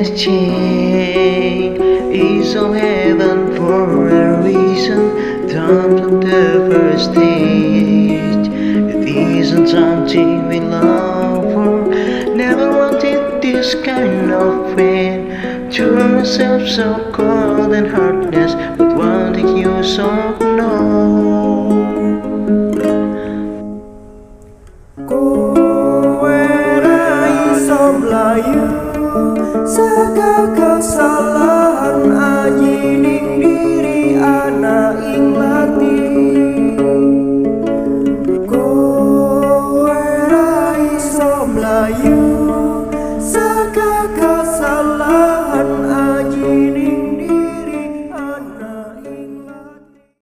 has changed. It's all heaven for a reason. Time from the first stage. It isn't something we love for. Never wanted this kind of pain. To myself so cold and heartless, but wanting you so no. Ku era iso mlayu saka